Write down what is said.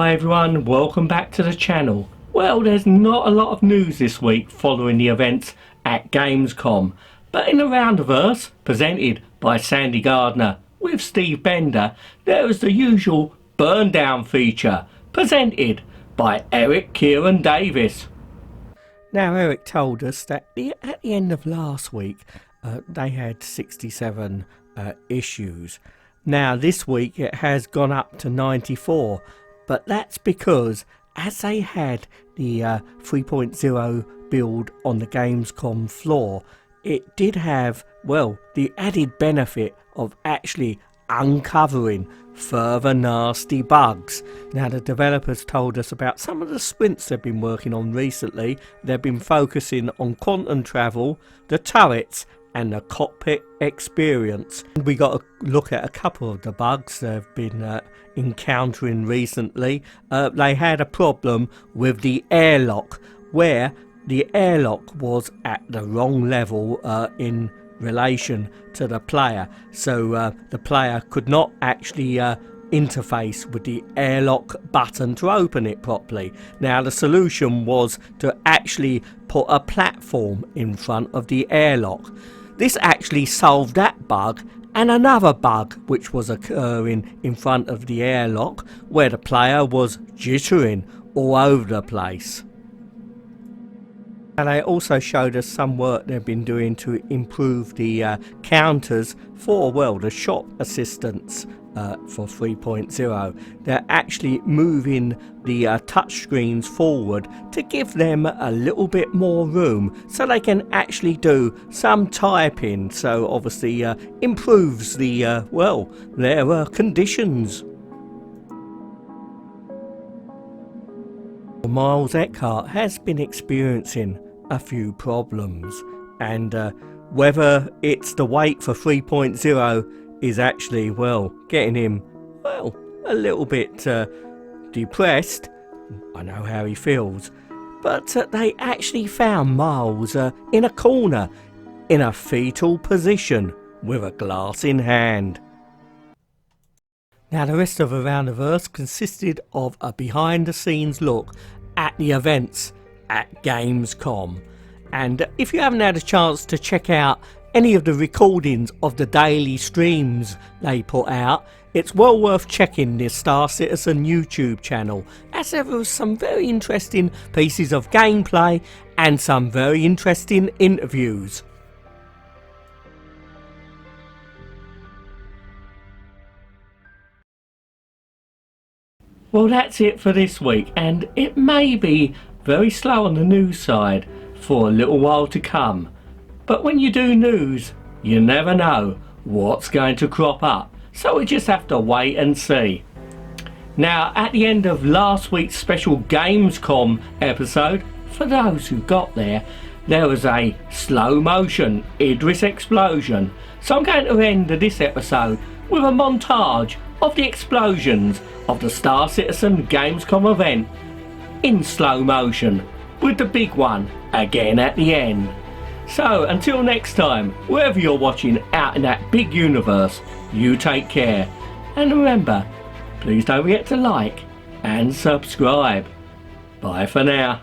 Hi everyone, welcome back to the channel. Well, there's not a lot of news this week following the events at Gamescom, but in the Roundiverse, presented by Sandy Gardner with Steve Bender, there is the usual burn down feature, presented by Eric Kieran Davis. Now Eric told us that at the end of last week they had 67 issues. Now this week it has gone up to 94, but that's because as they had the 3.0 build on the Gamescom floor, it did have, well, the added benefit of actually uncovering further nasty bugs. Now the developers told us about some of the sprints they've been working on recently. They've been focusing on quantum travel, the turrets and the cockpit experience. We got a look at a couple of the bugs they've been encountering recently. They had a problem with the airlock, where the airlock was at the wrong level in relation to the player, so the player could not actually interface with the airlock button to open it properly. Now the solution was to actually put a platform in front of the airlock. This actually solved that bug and another bug which was occurring in front of the airlock, where the player was jittering all over the place. And they also showed us some work they've been doing to improve the counters for, well, the shop assistants for 3.0. They're actually moving the touch screens forward to give them a little bit more room so they can actually do some typing, so obviously improves the well, their conditions. Miles Eckhart has been experiencing a few problems, and whether it's the wait for 3.0 is actually, well, getting him, well, a little bit depressed. I know how he feels, but they actually found Miles in a corner in a fetal position with a glass in hand. Now the rest of Around the Verse consisted of a behind the scenes look at the events at Gamescom, and if you haven't had a chance to check out any of the recordings of the daily streams they put out, it's well worth checking the Star Citizen YouTube channel, as there was some very interesting pieces of gameplay and some very interesting interviews. Well, that's it for this week, and it may be very slow on the news side for a little while to come. But when you do news, you never know what's going to crop up, so we just have to wait and see. Now, at the end of last week's special Gamescom episode, for those who got there was a slow motion Idris explosion. So I'm going to end this episode with a montage of the explosions of the Star Citizen Gamescom event in slow motion, with the big one again at the end. So until next time, wherever you're watching out in that big universe, you take care, and remember, please don't forget to like and subscribe. Bye for now.